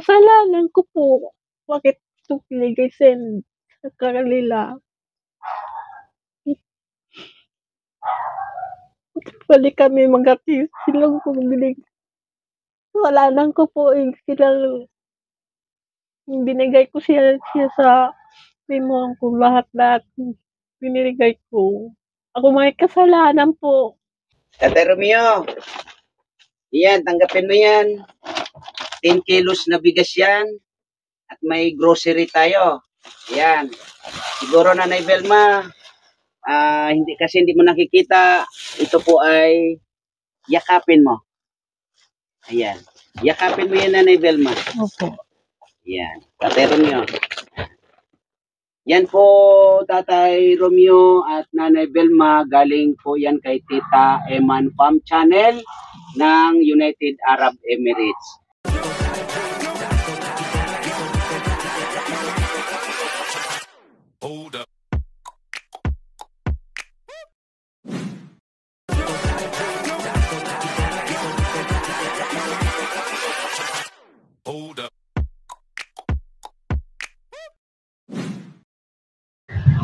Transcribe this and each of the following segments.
Kasalanan ko po. Bakit ito binigay sa kanila? Balik kami mag-ati silang bumili. Kasalanan ko po silang binigay ko siya sa limuhan ko lahat binigay ko. Ako may kasalanan po. Tatay Romeo, yan, tanggapin mo yan. 10 kilos na bigas yan. At may grocery tayo. Yan. Siguro Nanay Velma, hindi mo nakikita. Ito po ay yakapin mo. Ayan. Yakapin mo yan, Nanay Velma. Opo. Yan. Tatay Romeo. Yan po, Tatay Romeo at Nanay Velma. Galing po yan kay Tita Eman Farm Channel ng United Arab Emirates. Hold up. Hold up.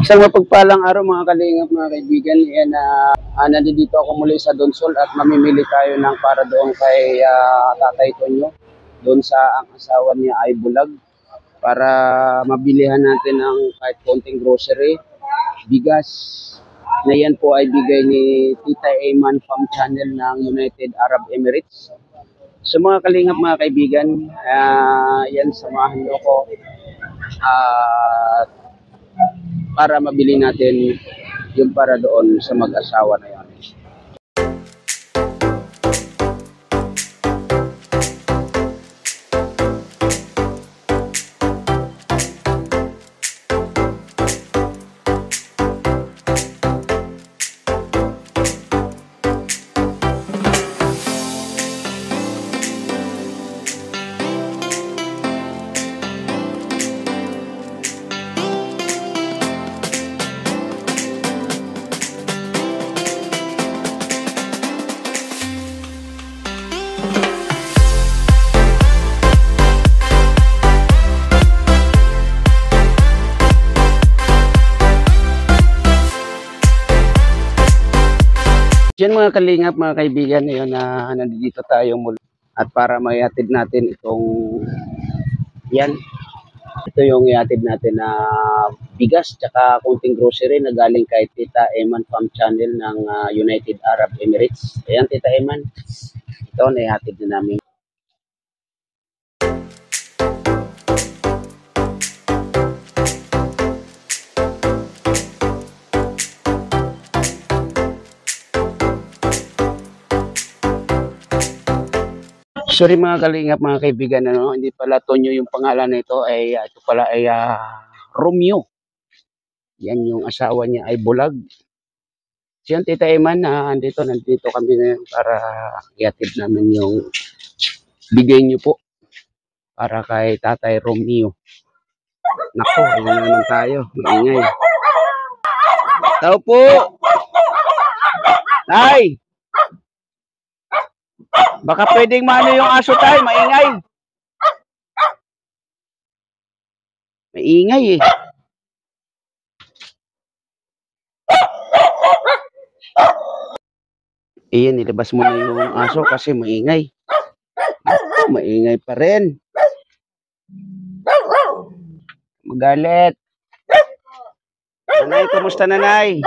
Isang mapagpalang araw mga kalingap, mga kaibigan. Yan, nandito ako muli sa Donsol at mamimili tayo ng para doon kay Tatay Tonyo. Doon sa ang asawa niya ay bulag. Para mabilihan natin ng kahit konting grocery, bigas. Na yan po ay bigay ni Tita Eman Farm Channel ng United Arab Emirates. So mga kalingap, mga kaibigan, yan, samahan niyo ko. Para mabili natin yung para doon sa mag-asawa na yan. Diyan mga kalingap, mga kaibigan, yun na nandito tayo muli at para mayatid natin itong yan. Ito yung iatid natin na bigas tsaka kunting grocery na galing kay Tita Eman Farm Channel ng United Arab Emirates. Ayan, Tita Eman. Ito na ihatid na namin. Sorry mga kalingap, mga kaibigan, hindi pala Tonyo yung pangalan nito, ay ito pala ay Romeo. Yan yung asawa niya ay bulag. Siyan, Tita Eman, nandito kami na para iatid namin yung bigay niyo po para kay Tatay Romeo. Nako, ayun naman tayo, maingay. Tao po! Nay! Baka pwedeng maano yung aso tayo, maingay. Maingay eh. Iyan, nilabas mo na yung aso kasi maingay. Maingay pa rin. Magalit. Nanay, kumusta nanay?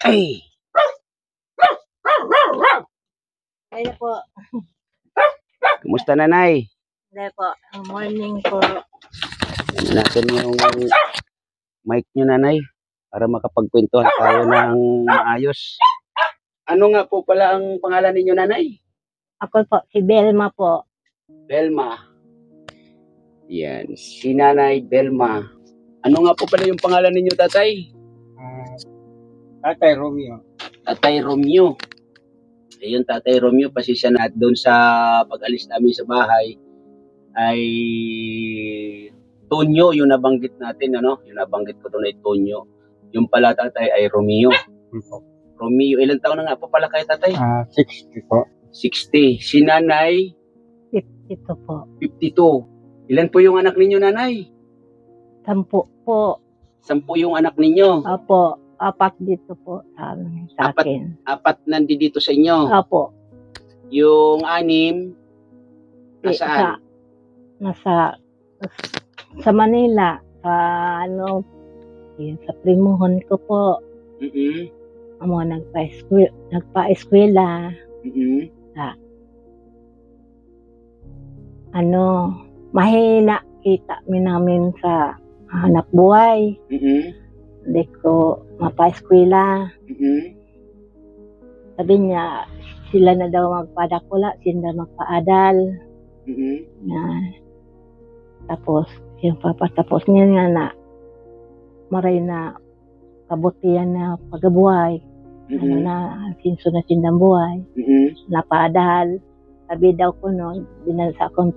Ay. Kaya po. Kumusta nanay? Hindi po. Morning po. Ano natin yung mic nyo nanay para makapagkwentuhan tayo ng maayos. Ano nga po pala ang pangalan ninyo nanay? Ako po, si Belma po. Belma. Yan, si Nanay Belma. Ano nga po pala yung pangalan ninyo tatay? Tatay Romeo. Tatay Romeo. Ayun, Tatay Romeo, pasisya na at doon sa pag-alis namin sa bahay ay Tonyo yung nabanggit natin, ano? Yung nabanggit ko doon ay Tonyo. Yung pala tatay ay Romeo. Romeo, ilang taon na nga po pala kayo tatay? 60 po. 60. Si nanay Ito po. 52. Ilan po yung anak ninyo, nanay? 10 po. 10 yung anak ninyo. Opo. 4 dito po sa Apat. akin. 4 nandito sa inyo. Opo. Yung 6, nasaan? Sa Manila. Sa primuhon ko po. Amo nagpa-eskwela. Mahina kita namin sa hanap buhay. Hindi ko mapa-eskwela. Sabi niya, sila na daw magpadakula, sila magpaadal. Tapos, yung papatapos niya nga na maray na kabutihan na pagabuhay. Sinso na sindang buhay. Napaadal. Sabi daw ko noon, dinala sa akong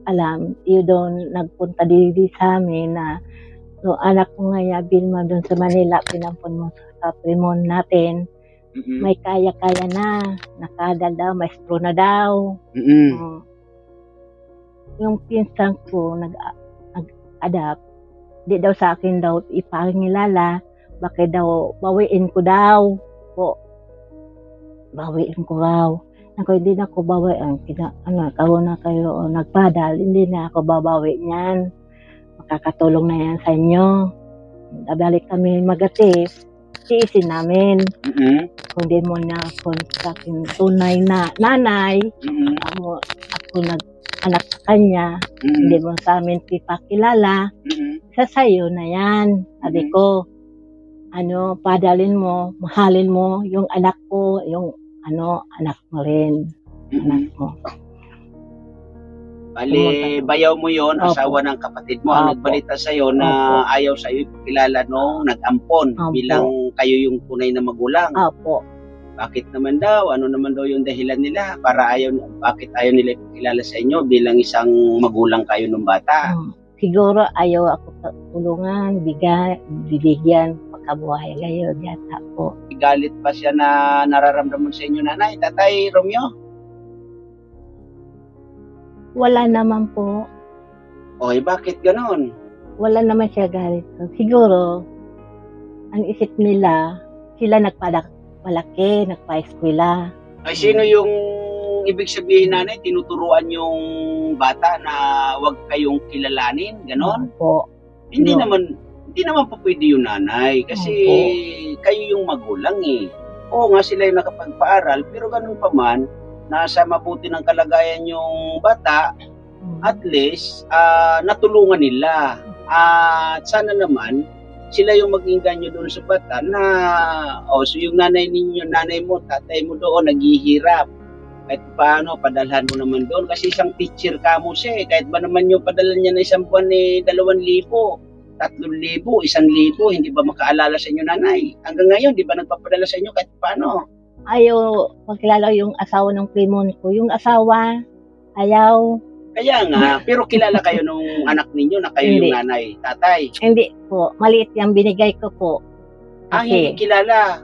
alam, yun doon nagpunta dito sa amin na so, anak ko nga Bilma doon sa Manila, pinampun mo sa primon natin. May kaya-kaya na, nakadal daw, maestro na daw. Yung pinsan ko nag-adapt, di daw sa akin daw ipangilala, bakit daw bawiin ko daw. Bawiin ko daw. Hindi na ako bawiin. Kawo na kayo nagpadal, hindi na ako babawi niyan. Makakatulong na yan sa inyo. Balik kami magatif, tiisin namin. Kung di mo na ako sa akin tunay na nanay, ako nag-anak sa kanya, hindi mo sa amin pipakilala, sasayo na yan. Sabi ko, padalin mo, mahalin mo yung anak ko, yung anak mo rin. Anak mo. Bali, bayaw mo yon, asawa ng kapatid mo, ang nagbalita sa'yo na ayaw sa'yo ipakilala nung nag-ampon bilang kayo yung tunay na magulang. Opo. Bakit naman daw? Ano naman daw yung dahilan nila? Bakit ayaw nila ipakilala sa inyo bilang isang magulang kayo ng bata? Siguro ayaw ako tulungan, bibigyan, pagkabuhay kayo, yata po. Galit pa siya na nararamdaman sa inyo, nanay, tatay Romeo? Wala naman po. Oy, bakit ganon? Wala naman siya galit. Siguro, ang isip nila, sila nagpalaki, nagpa-eskwela. Ay, sino yung ibig sabihin, nanay, tinuturuan yung bata na wag kayong kilalanin, ganon? Opo. Hindi naman po pwede yung nanay kasi kayo yung magulang eh. Oo nga, sila yung nakapagpaaral, pero ganun pa man, nasa mabuti ng kalagayan yung bata, at least natulungan nila. At sana naman sila yung mag-inganyo doon sa bata na so yung nanay ninyo, nanay mo, tatay mo doon naghihirap. Kahit paano, padalhan mo naman doon kasi isang teacher ka mo siya eh. Kahit ba naman yung padala niya na isang buwan 2,000, 3,000, 1,000, hindi ba makaalala sa inyo, nanay? Hanggang ngayon, di ba nagpapadala sa inyo kahit paano? Ayaw magkilala yung asawa ng primon ko. Yung asawa, ayaw. Kaya nga, pero kilala kayo nung anak ninyo na kayo yung nanay, tatay? Hindi po. Maliit yung binigay ko po. Hindi kilala.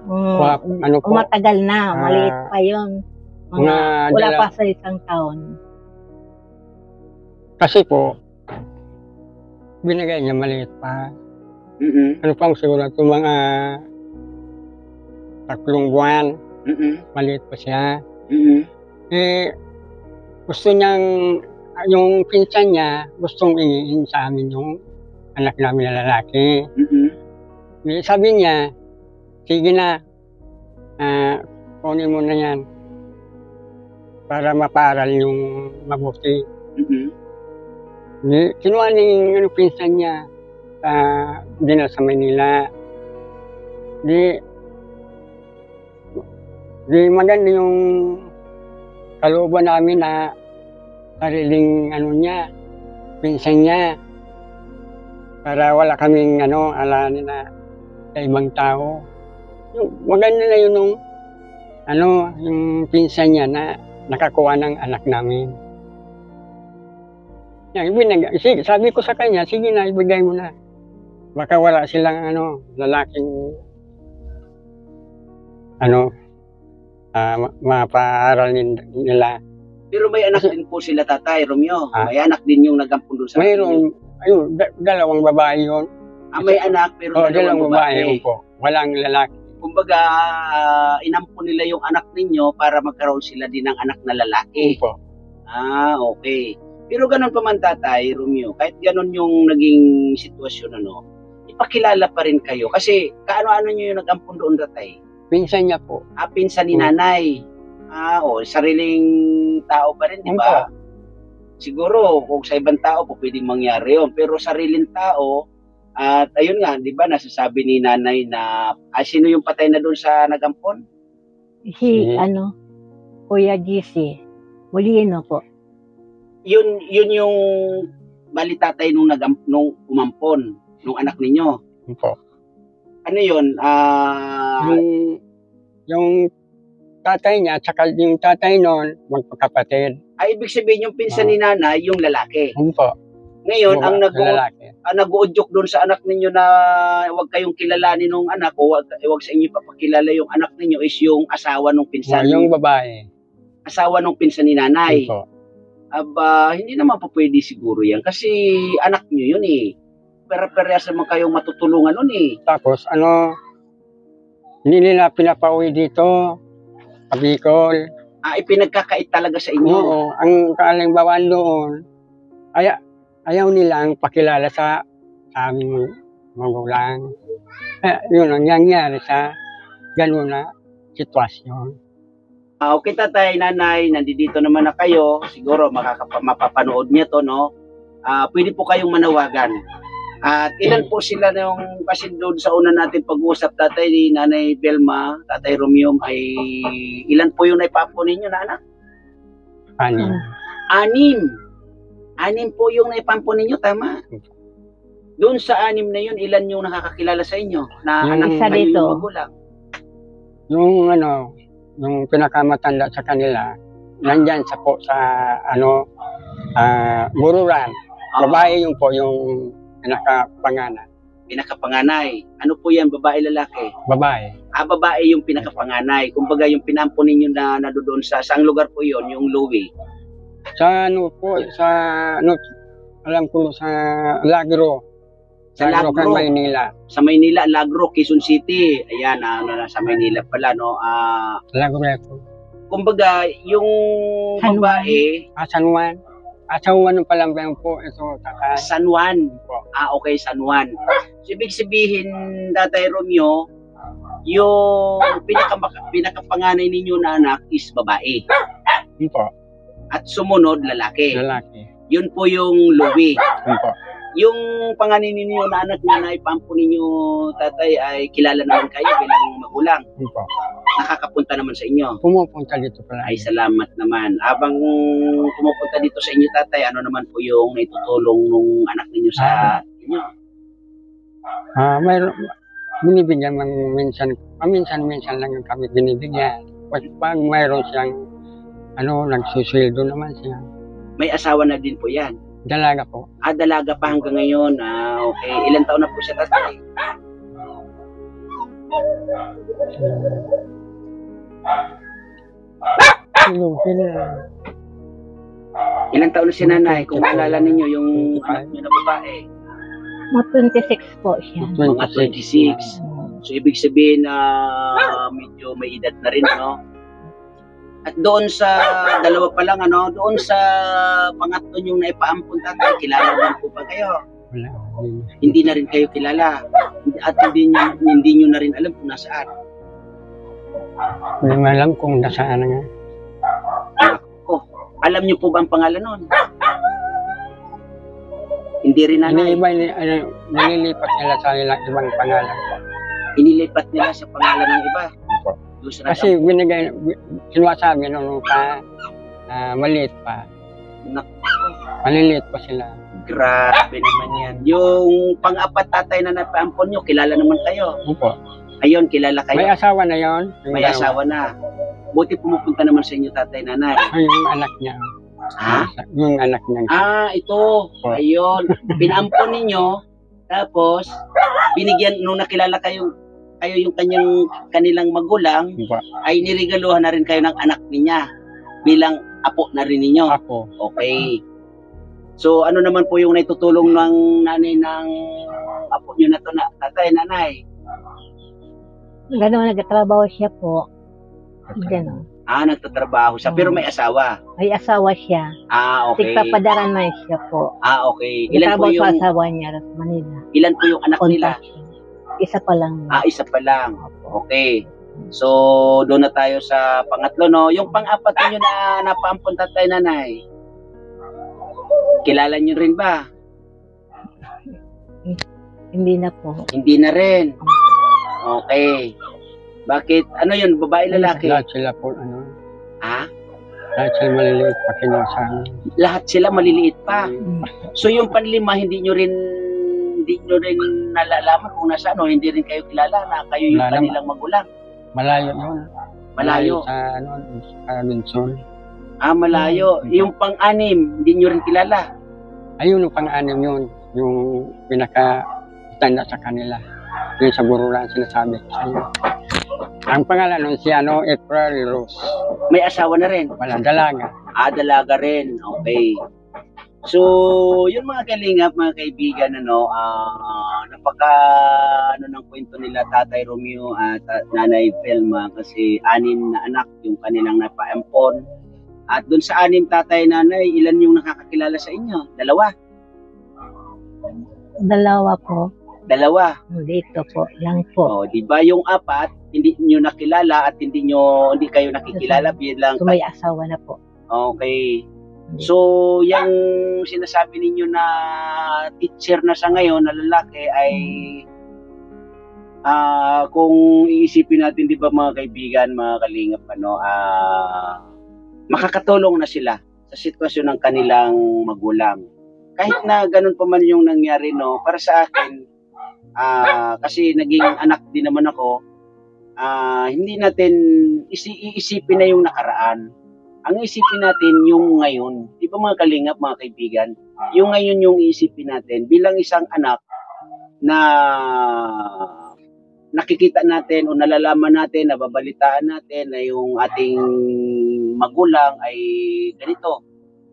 Matagal na. Maliit pa yun. Wala pa sa 1 taon. Kasi po, binigay niya maliit pa. Ano pang siguro ito mga 3 buwan. Maliit pa siya. Gusto niyang, yung pinsan niya, gustong ingiin sa amin yung anak namin na lalaki. Sabi niya, sige na, kunin mo na yan para mapaaral yung mabuti. Kinuha niya yung pinsan niya dinala sa Manila. Di maganda yung kalooban namin na sariling niya, pinsan niya. Para wala kaming alanin na sa ibang tao. Yung maganda na yun yung pinsan niya na nakakuha ng anak namin. Sabi ko sa kanya, sige na, ibigay mo na. Baka wala silang lalaking mapaaral nila. Pero may anak din po sila, Tatay Romeo. Ah. May anak din yung nag-ampun doon sa anak ninyo. Mayroon, ayun, dalawang babae yun. May anak, pero Dalawang babae yun po. Walang lalaki. Kumbaga, inampun nila yung anak ninyo para magkaroon sila din ng anak na lalaki. Po. Okay. Pero ganun pa man, Tatay Romeo, kahit ganun yung naging sitwasyon, ipakilala pa rin kayo. Kasi kaano-ano nyo yung nag-ampun doon, Tatay? Pinsan niya po. Pinsan ni nanay. Sariling tao pa rin, di ba? Siguro, kung sa ibang tao po, pwedeng mangyari yun. Pero sariling tao, at ayun nga, di ba, nasasabi ni nanay na, sino yung patay na doon sa nag-ampon? Si, Kuya GC. Molino po. Yun yung bali tatay nung umampon, nung anak ninyo. Po. Ano yun? Yung tatay niya, tsaka yung tatay noon, magpakapatid. Ibig sabihin yung pinsan ni nanay, yung lalaki. Po. Ngayon, ang lalaki. nag-uudyok doon sa anak ninyo na huwag kayong kilalanin nung anak o huwag sa inyo papakilala yung anak ninyo is yung asawa nung pinsan. Yung babae. Asawa nung pinsan ni nanay. Po. Hindi naman po pwede siguro yan kasi anak nyo yun eh. Pera-perehas naman kayong matutulungan nun eh. Tapos hindi nila pinapauwi dito, sa Bicol. Ipinagkakait talaga sa inyo. Oo, ang kaalimbawan doon, ayaw nilang pakilala sa aming magulang. Yun ang nangyari sa gano'n na sitwasyon. Okay, Tatay, Nanay, nandito naman na kayo. Siguro mapapanood niya to, no? Pwede po kayong manawagan. At ilan po sila yung kasi doon sa una natin pag-uusap, Tatay, ni Nanay Belma, Tatay Romeo, ay ilan po yung naipapo ninyo na anak? 6. 6 po yung naipampo ninyo, tama? Doon sa 6 na yun, ilan yung nakakakilala sa inyo? Na anak isa kayo dito. yung magulang? Yung pinakamatanda sa kanila, nandyan sa Bururan. Babae yung po, yung pinakapanganay. Pinakapanganay. Ano po yan, babae, lalaki? Babae. Babae yung pinakapanganay. Kumbaga yung pinampo ninyo na doon sa saang lugar po yon, yung Louie? Alam ko sa Lagro. Sa Lagro, Maynila. Sa Maynila, Lagro, Quezon City. Ayan, sa Maynila pala, no? Lagro. Kumbaga, yung San babae... San Juan. San Juan pala po. Ito, Tatay. San Juan. Okay, San Juan. So, ibig sabihin, Tatay Romeo, yung pinakapanganay ninyo na anak is babae. Po. At sumunod, lalaki. Yun po yung Louie. Po. Yung panganay ninyo na anak na naipampo ninyo, Tatay, ay kilala naman kayo bilang magulang. Po. Nakakapunta naman sa inyo. Pumupunta dito pala. Ay, salamat naman. Habang pumupunta dito sa inyo, Tatay, ano naman po yung naitutulong nung anak ninyo sa inyo? Mayroon, binibigyan minsan lang kami binibigyan. Pag mayroon siyang, nagsusildo naman siya. May asawa na din po yan? Dalaga po. Dalaga pa hanggang ngayon. Okay. Ilan taon na po siya, Tatay? Ilan taon na si nanay? Kung alala ninyo yung anak niyo na babae. Mga 26 po siya. Mga 26. So, ibig sabihin na medyo may edad na rin, no? At doon sa dalawa pa lang, doon sa pangatlo yung naipaampun, Tatay, kilala din po ba kayo? Wala. Hindi na rin kayo kilala. At hindi nyo na rin alam kung nasaan. Hindi alam kung nasaan nga. Alam nyo po ba ang pangalan nun? Hindi rin nanay. Nililipat nila sa ibang pangalan. Inilipat nila sa pangalan ng iba. Kasi sinasabi nung maliit pa. Maliliit pa sila. Grabe naman yan. Yung pang-apat, Tatay, na napaampon nyo, kilala naman kayo. Opo. Ayun, kilala kayo. May asawa na yon. May asawa na. Buti pumupunta naman sa inyo, Tatay, Nanay. Yung anak niya. Yung anak niya. Ito. Ayun. Pinaampon ninyo. Tapos, binigyan, nung nakilala kayo yung kanilang magulang, ay nirigaluhan na rin kayo ng anak niya. bilang apo na rin ninyo. Ako. Okay. So ano naman po yung naitutulong ng nanay ng apo nyo na to na tatay, nanay? Gano'n, nagtatrabaho siya po. Gano'n. Nagtatrabaho siya pero may asawa. May asawa siya. Okay. Tigpapadaran man siya po. Okay. Ilan po Nagtrabaho sa yung asawa niya sa Manila. ilan po yung anak nila? Construction. Isa pa lang. Isa pa lang. Opo. Okay. So, doon na tayo sa pangatlo, no? Yung pang-apat niyo na napaampon tatay, nanay. Kilala niyo rin ba? Hindi na po. Hindi na rin. Okay. Bakit? Ano yun? Babae, lalaki? Lahat sila po, ano, Ha? lahat sila maliliit pa kinasama. Lahat sila maliliit pa. Mm. So, yung panlima, hindi nyo rin nalalaman kung nasaan o hindi rin kayo kilala na kayo yung Wala naman. kanilang magulang. Malayo yun. Malayo. Sa, ano, sa Luzon. Malayo. Yung pang-anim, hindi nyo rin kilala. Ayun, yung pang-anim yun. Yung pinaka-tanda sa kanila. Yung sa Burulan, sinasabi ko sa iyo. Ang pangalan nun si April Rose. May asawa na rin. Walang dalaga. Dalaga rin. Okay. So, yun mga kalingap, mga kaibigan, ng kwento nila Tatay Romeo at Nanay Velma kasi 6 na anak yung kanilang napaampon. At dun sa 6 tatay, nanay, ilan yung nakakakilala sa inyo? 2? Dalawa po. 2. Dito po. Lang po. Di ba yung 4, hindi niyo nakilala at hindi kayo nakikilala bilang So, may asawa na po. okay. So, yung sinasabi ninyo na teacher na sa ngayon na lalaki ay kung iisipin natin, di ba mga kaibigan, mga kalingap, makakatulong na sila sa sitwasyon ng kanilang magulang. Kahit na ganun pa man yung nangyari, no, para sa akin, kasi naging anak din naman ako, hindi natin iisipin na yung nakaraan. Ang isipin natin yung ngayon. Di ba mga kalingap, mga kaibigan? Yung ngayon yung iisipin natin bilang isang anak na nakikita natin o nalalaman natin, nababalitaan natin na yung ating magulang ay ganito.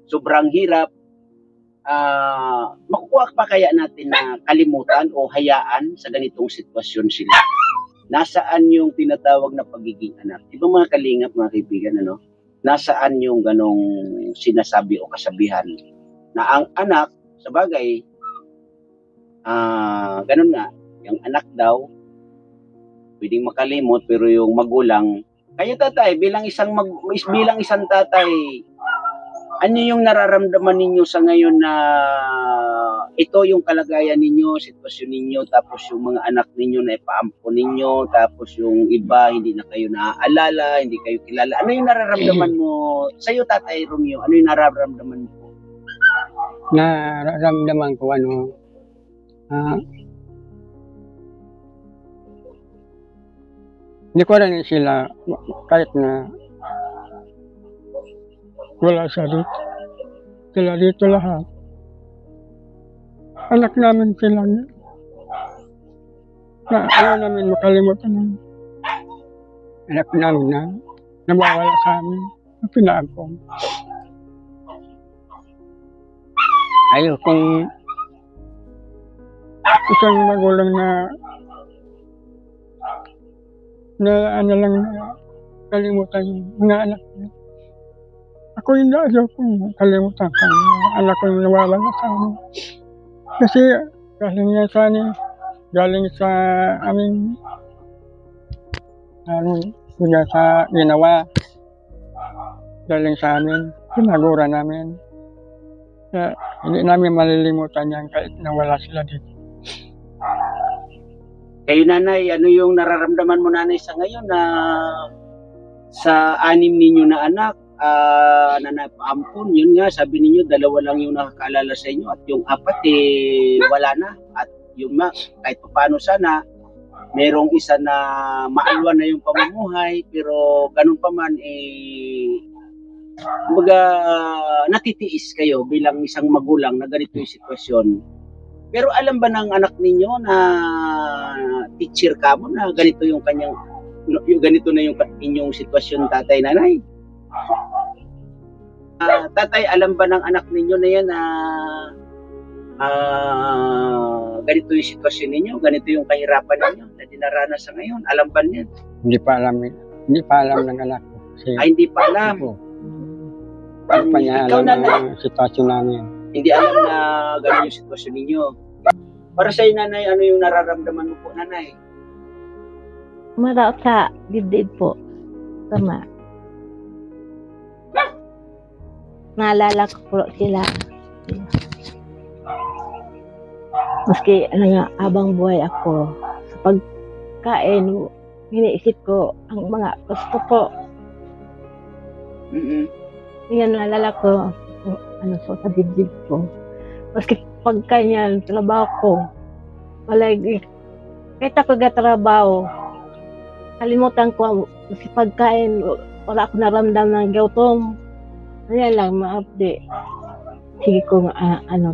Sobrang hirap. Makukuha pa kaya natin na kalimutan o hayaan sa ganitong sitwasyon sila? Nasaan yung tinatawag na pagiging anak? Di ba mga kalingap, mga kaibigan, nasaan yung ganong sinasabi o kasabihan na ang anak, sa bagay, ganon nga, yung anak daw, pwedeng makalimot, pero yung magulang, kayo tatay, bilang isang tatay, ano yung nararamdaman ninyo sa ngayon na ito yung kalagayan ninyo, sitwasyon ninyo, tapos yung mga anak ninyo na ipaampon ninyo, tapos yung iba hindi na kayo naaalala, hindi kayo kilala. Ano yung nararamdaman mo? Sa'yo, Tatay Romeo, ano yung nararamdaman mo? Nararamdaman ko hindi ko rin sila, kahit na wala siya dito. Sila dito lahat. Anak namin sila niya. Na ayaw namin makalimutan ng anak namin na nawawala sa amin. Na pinaampon. Ayaw kung isang magulang na ano lang na kalimutan yung mga anak niya. Ako hindi ayaw kong kalimutan ka. Anak ko yung nawawala sa amin. Kasi galing sa aming sa ginawa. Galing sa amin. Pinagura namin. Kaya hindi namin malilimutan yan kahit nawala sila dito. Kayo, nanay, ano yung nararamdaman mo, nanay, sa ngayon na sa 6 ninyo na anak, na napaampun, yun nga, sabi ninyo, 2 lang yung nakakaalala sa inyo at yung 4, wala na. At yung kahit paano sana, merong isa na maalwan na yung pamumuhay, pero ganun pa man, natitiis kayo bilang isang magulang na ganito yung sitwasyon. Pero alam ba ng anak ninyo na teacher ka mo na ganito yung ganito na yung inyong sitwasyon, tatay, nanay? Tatay, alam ba ng anak ninyo na yan na ganito yung sitwasyon ninyo, ganito yung kahirapan ninyo na dinaranas sa ngayon? Alam ba niyan? Hindi pa alam, hindi pa alam ng anak ko. Kasi, Hindi pa alam. po, paano pa niya Ikaw, alam nanay, ang sitwasyon namin. hindi alam na ganito yung sitwasyon ninyo. Para sa'yo, nanay, ano yung nararamdaman mo po, nanay? Maraot sa dibdib po. Tama. Naalala ko po sila. Maski ano nga, habang buhay ako, sa pagkain, iniisip ko ang mga gusto ko. Yan, naalala ko, ano so, sa dibdib ko. Maski pagkain yan, trabaho ko. Malagi, kahit ako gatrabaho, kalimutan ko, maski pagkain, wala ako naramdam ng gutom. Ayan lang, ma-update. Sige ko, ano,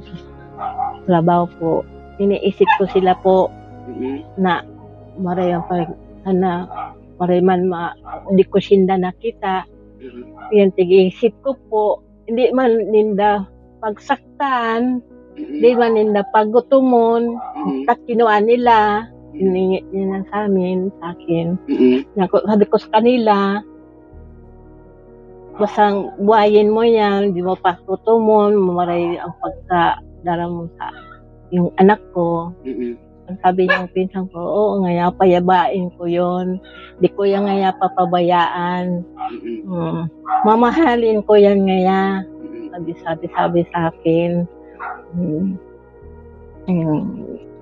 trabaho po. Iniisip ko sila po na marayang man hindi ko sinda nakita. Yan, tig-isip ko po. Hindi man ninda pagsaktan, hindi man ninda paggutumon, tak kinuha nila, hiningit nila sa akin. Sabi ko sa kanila, basang buhayin mo yan, di mo pa tutumon, mamaray ang pagkadara mo sa yung anak ko. Ang sabi ng pinsan ko, oo, ngaya payabain ko yon, di ko yan ngaya papabayaan. Mamahalin ko yan ngaya. Sabi sa akin.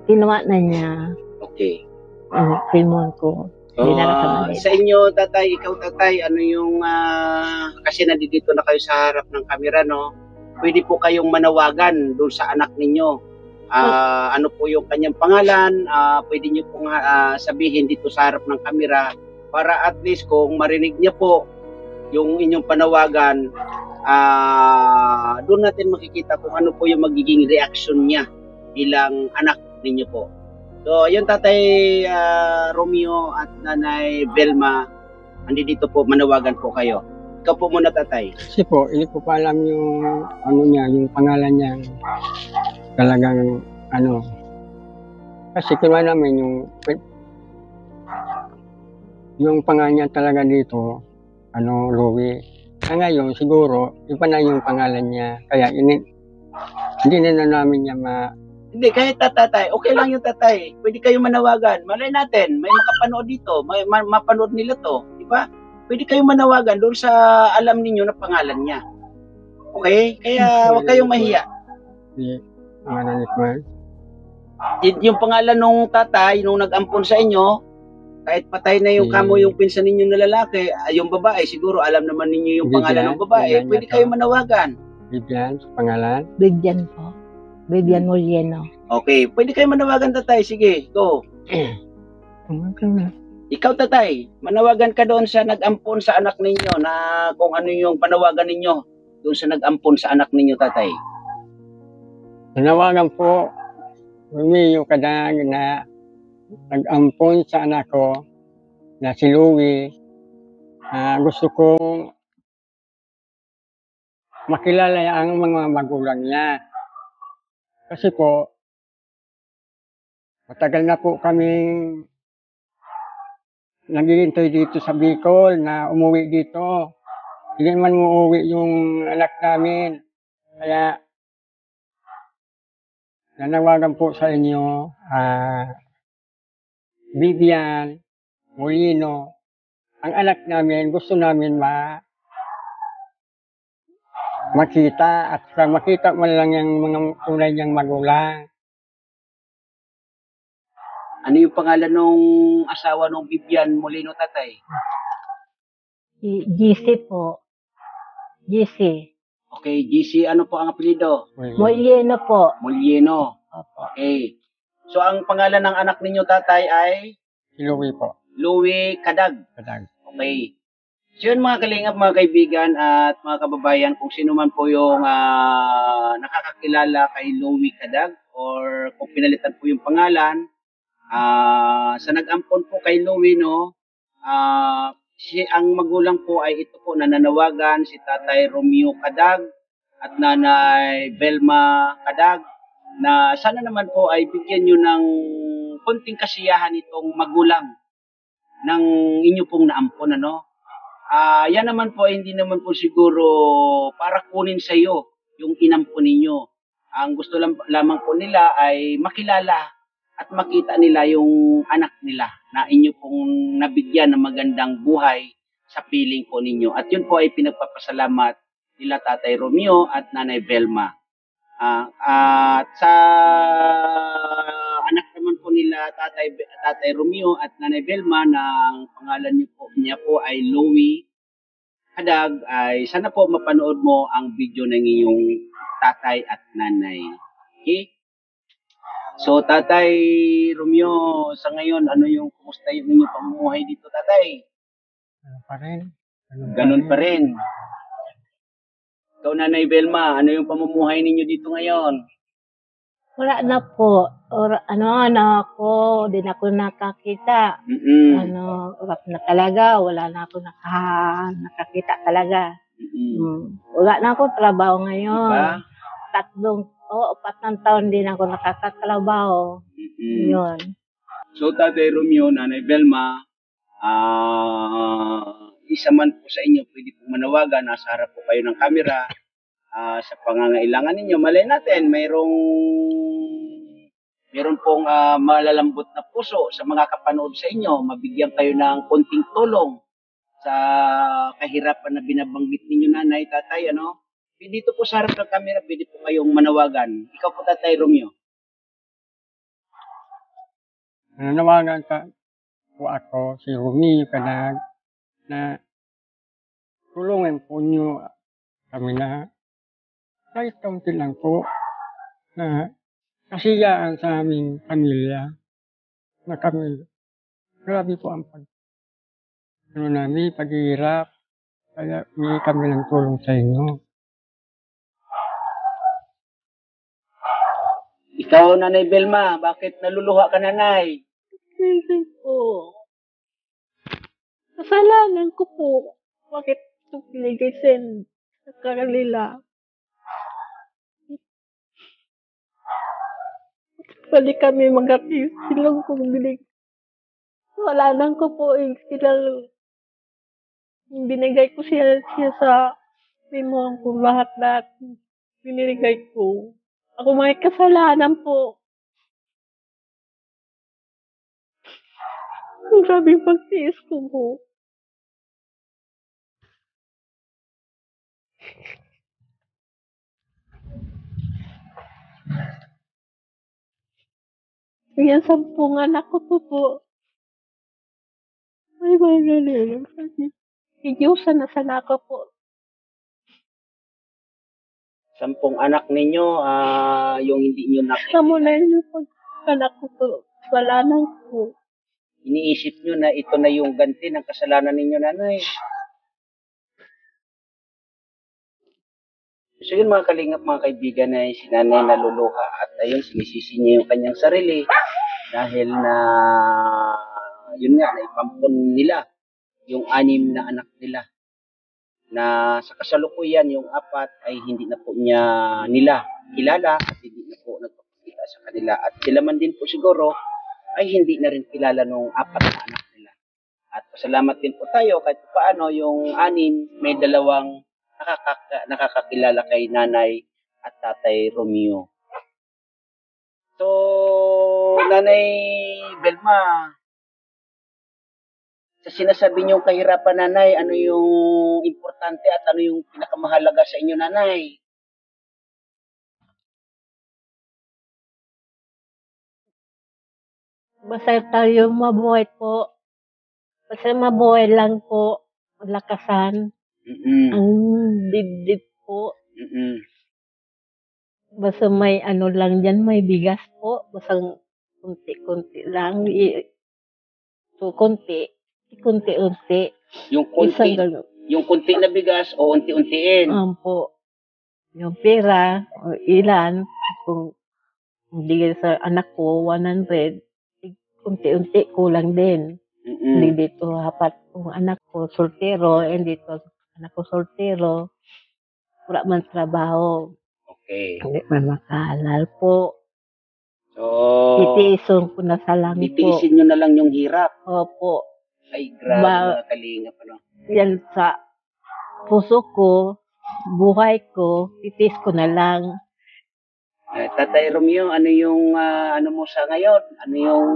Kinuha na niya. Okay. Filmon ko. Sa inyo, tatay, ikaw tatay, ano yung, kasi nandito na kayo sa harap ng kamera, no? Pwede po kayong manawagan doon sa anak ninyo. Ano po yung kanyang pangalan, pwede nyo pong sabihin dito sa harap ng kamera para at least kung marinig niya po yung inyong panawagan, doon natin makikita kung ano po yung magiging reaction niya bilang anak ninyo po. So, ayun tatay Romeo at nanay Velma, andito po, manawagan po kayo. Ikaw po muna tatay. Kasi po, hindi ko pa alam yung ano niya, yung pangalan niya. Talagang ano. Kasi kinuha namin yung pangalan niya talaga dito, ano, Louie. Ngayon, siguro, iba na yung pangalan niya. Kaya hindi na namin niya Hindi, kahit tatay, okay lang yung tatay. Pwede kayo manawagan. Malay natin, may makapanood dito, may mapanood nila to, di ba? Pwede kayo manawagan doon sa alam ninyo na pangalan niya. Okay? Kaya huwag kayong mahiya. Yung pangalan nung tatay, nung nag-ampon sa inyo, kahit patay na yung kamo yung pinsan ninyo na lalaki, yung babae, siguro alam naman ninyo yung pangalan ng babae, pwede kayo manawagan. Vivian, pangalan? Vivian po. Vivian Molieno. Okay, pwede kayo manawagan tatay, sige, go. Ikaw tatay, manawagan ka doon sa nag-ampon sa anak ninyo na kung ano yung panawagan ninyo doon sa nag-ampon sa anak ninyo tatay. Manawagan po, Romeo Kadag na nag-ampon sa anak ko na si Louie. Gusto kong makilala ang mga magulang niya. Kasi po, matagal na po kaming naghihintay dito sa Bicol na umuwi dito. Hindi man umuwi yung anak namin. Kaya, nanawagan po sa inyo, Vivian Molino, ang anak namin, gusto namin makita at makita man lang yung mga tunay niyang magulang. Ano yung pangalan nung asawa nung Vivian Molino tatay? GC po. GC. Okay, GC, ano po ang apelyido? Molieno po. Molieno. Okay. So, ang pangalan ng anak ninyo tatay ay? Louie po. Louie Kadag. Kadag. Okay. So yun mga kalingap, mga kaibigan at mga kababayan, kung sino man po yung nakakakilala kay Louie Kadag or kung pinalitan po yung pangalan, sa nag-ampon po kay Louie, no, ang magulang po ay ito po nananawagan si Tatay Romeo Kadag at Nanay Velma Kadag na sana naman po ay bigyan nyo ng konting kasiyahan itong magulang ng inyo pong naampon, ano? Yan naman po, hindi naman po siguro para kunin sa iyo yung inampon ninyo. Ang gusto lamang po nila ay makilala at makita nila yung anak nila na inyo pong nabigyan ng magandang buhay sa piling po ninyo. At yun po ay pinagpapasalamat nila Tatay Romeo at Nanay Velma. At sa anak naman po nila Tatay Romeo at Nanay Velma na ang pangalan niya po ay Louie Kadag, ay sana po mapanood mo ang video ng iyong tatay at nanay. Okay? So, Tatay Romeo, sa ngayon, ano yung kumusta yung inyong pamumuhay dito, Tatay? Ano pa rin. Ganun pa rin. Ikaw, Nanay Velma, ano yung pamumuhay ninyo dito ngayon? Wala na po. Ako, di na ako nakakita. Mm-mm. Urap na talaga. Wala na ako nakakita talaga. Wala na ako trabaho ngayon. Diba? 4 taon din ako nakakatrabaho. Yun. So, Tatay Romeo, Nanay Velma, isa man po sa inyo, pwede pong manawagan, nasa harap po kayo ng kamera, sa pangangailangan ninyo. Malay natin, meron pong malalambot na puso sa mga kapanood sa inyo, mabigyan kayo ng konting tulong sa kahirapan na binabanggit ninyo, Nanay, Tatay, ano? Dito po sa harap ng camera, pwede po kayong manawagan. Ikaw po, Tatay Romeo. Nanawagan po ako, si Rumi Kadag, na tulungan po nyo kami na kahit kaunti lang po na kasiyaan sa aming pamilya na kami. Grabe po ang namin, paghihirap. Kaya may kami ng tulong sa inyo. Ikaw, Nanay Velma, bakit naluluha ka, Nanay? Hindi po. Kasalanan ko po. Bakit ito pinigay sa kanila? Pwede kami mag-apisilong kung kasalanan ko po binigay ko siya sa limon ko lahat binigay ko. Ako may kasalanan po. Ang grabing pagtiis ko po. Yan 10 anak ko po. Ay, mga Idiyosan na sana ako po. 10 anak ninyo, yung hindi nyo nakikita. Kamu na yung pag-anak ko po. Kasalanan ko. Iniisip nyo na ito na yung ganti ng kasalanan ninyo, Nanay. So yun, mga kalingap, mga kaibigan, ay si Nanay naluluha at ayun, sinisisi niya yung kanyang sarili dahil na yun nga, naipampon nila yung 6 na anak nila na sa kasalukuyan yung 4 ay hindi na po nila kilala at hindi na po nagpapakita sa kanila at sila man din po siguro ay hindi na rin kilala nung 4 na anak nila. At pasalamat din po tayo kahit paano yung 6 may 2 nakakakilala kay Nanay at Tatay Romeo. So, Nanay Velma, sa sinasabi niyong kahirapan, Nanay, ano yung importante at ano yung pinakamahalaga sa inyo, Nanay? Basta tayo mabuhay po. Basta mabuhay lang po. Lakasan. Ang dibdib po. Basta may ano lang dyan, may bigas po. Basta kunti-kunti lang. So, kunti-unti. Yung kunti na bigas o unti-untiin? Po. Yung pera, o ilan, kung bigay sa anak ko, 100, unti-unti, kulang din. Hindi dito apat kung anak ko soltero, dito anak ko soltero. Wala man trabaho. Okay. Hindi man makahalal po. So, Titiisun ko na sa lang po. titiisin nyo na lang yung hirap. Opo. Ay, grabe mga kalingap, ano? Yan sa puso ko, buhay ko, titiis ko na lang. Tatay Romeo, ano yung ano mo sa ngayon? Ano yung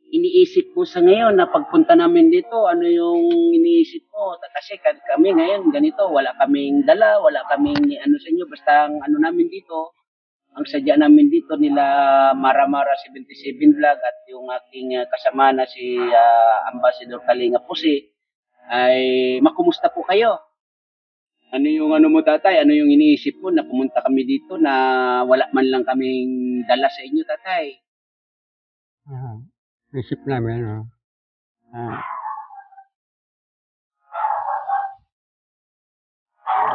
iniisip mo sa ngayon na pagpunta namin dito? Ano yung iniisip mo? Kasi kami ngayon ganito, wala kaming dala, wala kaming ano sa inyo, basta ang ano namin dito, ang sadya namin dito nila Mara 77 Vlog at yung aking kasama na si Ambassador Kalinga Pusi ay makumusta po kayo? Ano yung ano mo tatay? Ano yung iniisip mo na pumunta kami dito na wala man lang kaming dala sa inyo tatay? Isip namin,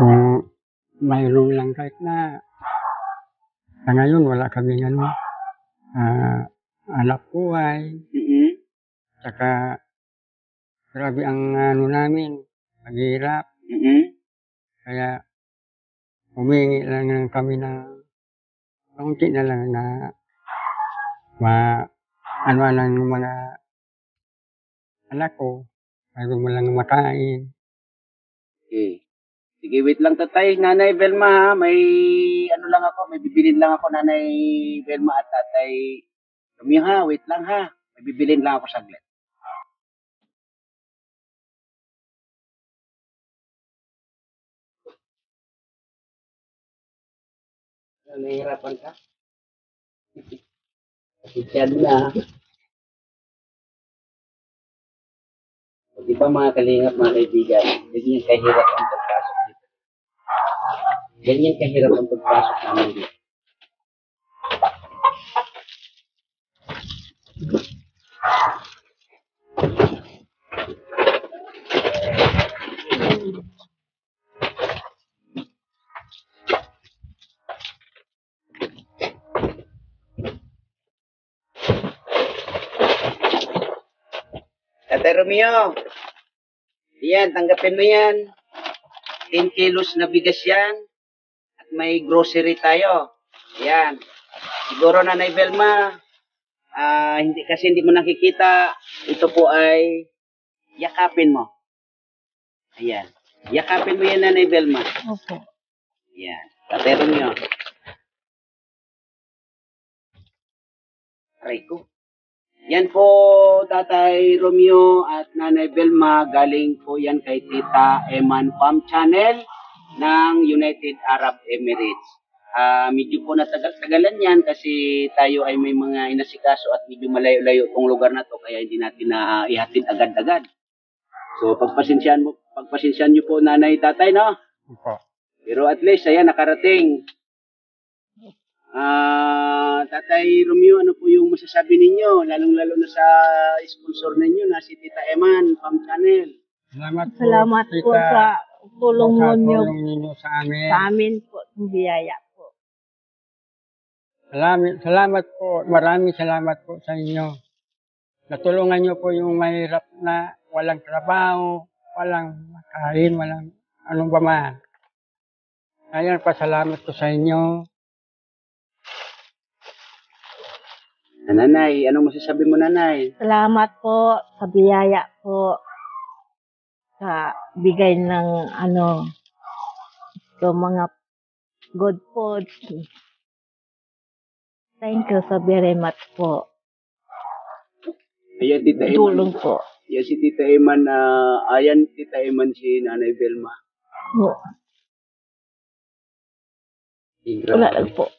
kung mayroon lang kahit na sa ngayon wala kaming anak buhay, saka grabe ang ano namin, maghirap, kaya humingi lang kami ng kaunti na lang na ano lang yung mga anak ko, mayroon mo lang makain. Okay. Sige, wait lang tatay. Nanay Velma ha, may ano lang ako, may bibilin lang ako Nanay Velma at tatay Romeo ha, wait lang ha. May bibilin lang ako saglit. Nahihirapan ka? Pasensya na. Di ba mga kalingap, mga kaibigan, ganyan kahirap ang pagpasok dito. Ganyan kahirap ang pagpasok namin dito. Tatay Romeo, yan, tanggapin mo yan. 10 kilos na bigas yan. At may grocery tayo. Yan. Siguro Nanay Velma, hindi mo nakikita. Ito po ay yakapin mo. Ayan. Yakapin mo yan Nanay Velma. Opo. Yan. Tatay Romeo. Aray ko. Yan po, Tatay Romeo at Nanay Velma, galing po yan kay Tita Eman Farm Channel ng United Arab Emirates. Medyo po natagal-tagalan yan kasi tayo ay may mga inasikaso at medyo malayo-layo itong lugar na to kaya hindi natin na ihatid agad-agad. So pagpasensyahan nyo po Nanay Tatay, no? Opo. Pero at least, ayan, nakarating. Tatay Romeo, ano po yung masasabi ninyo? Lalong-lalo na sa sponsor ninyo na si Tita Eman, Farm Channel. Salamat po sa tulong ninyo ninyo sa amin. sa amin po, ng biyaya po. Salamat po. Maraming salamat po sa inyo. Natulungan nyo po yung mahirap na walang trabaho, walang makain, walang anong ba man. Ayan, pasalamat ko sa inyo. Nanay, anong masasabi mo Nanay? Salamat po sa biyaya po. Sa bigay ng mga good foods. Thank you so very much po. Ayan, Tita Eman. Tulong po. Ayan si Tita Eman, ayan Tita Eman si Nanay Velma. Wala lang po.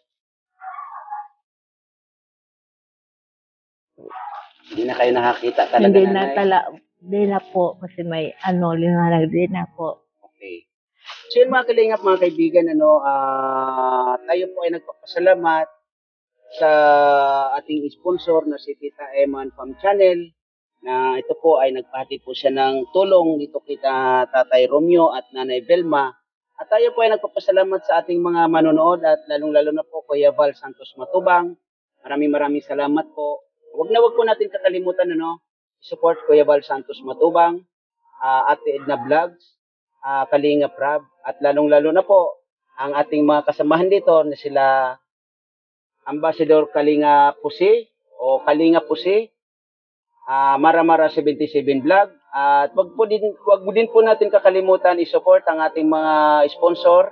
Hindi na kayo nakakita talaga Nanay? Hindi na po kasi may linanag din na po. Okay. So yun mga kalingap, mga kaibigan, tayo po ay nagpapasalamat sa ating sponsor na si Tita Eman Farm Channel na ito po ay nagpahati po siya ng tulong dito kita Tatay Romeo at Nanay Velma. At tayo po ay nagpapasalamat sa ating mga manonood at lalong-lalo na po Kuya Val Santos Matubang. Maraming salamat po. Wag po natin kakalimutan support Kuya Val Santos Matubang, Ate Edna Vlogs, Kalinga Prab, at lalong-lalo na po ang ating mga kasamahan dito na sila Ambassador Kalinga Pusi o Kalinga Pusi, Maramara 77 Vlog, at wag mo din po natin kakalimutan i-support ang ating mga sponsor,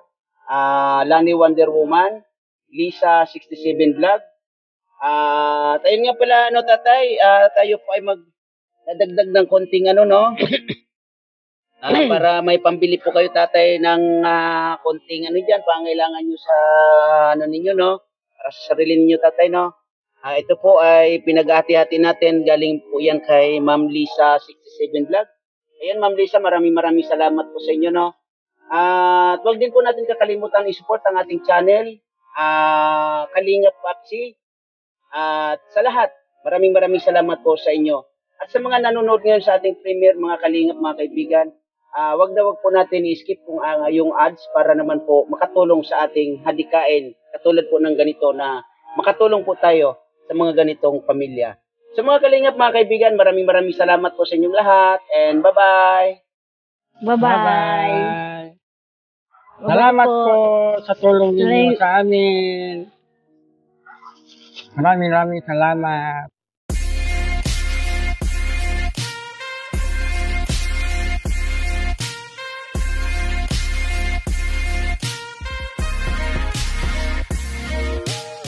Lani Wonder Woman, Lisa 67 Vlog. Ayun nga pala, tatay, tayo po ay magdadagdag ng konting no? Para may pambili po kayo, tatay, ng konting dyan, pangailangan nyo sa ninyo, no? Para sa sarili ninyo, tatay, no? Ito po ay pinag-hati-hati natin. Galing po yan kay Ma'am Lisa 67 Vlog. Ayan, Ma'am Lisa, maraming salamat po sa inyo, no? At wag din po natin kakalimutan i-support ang ating channel, Kalinga Papsi. At sa lahat, maraming salamat po sa inyo. At sa mga nanonood ngayon sa ating premiere, mga kalingap, mga kaibigan, wag po natin i-skip kung yung ads para naman po makatulong sa ating hadikain. Katulad po ng ganito na makatulong po tayo sa mga ganitong pamilya. Sa mga kalingap, mga kaibigan, maraming salamat po sa inyong lahat. And bye-bye! Bye-bye! Bye-bye. Salamat po sa tulong ninyo sa amin. Maraming salamat.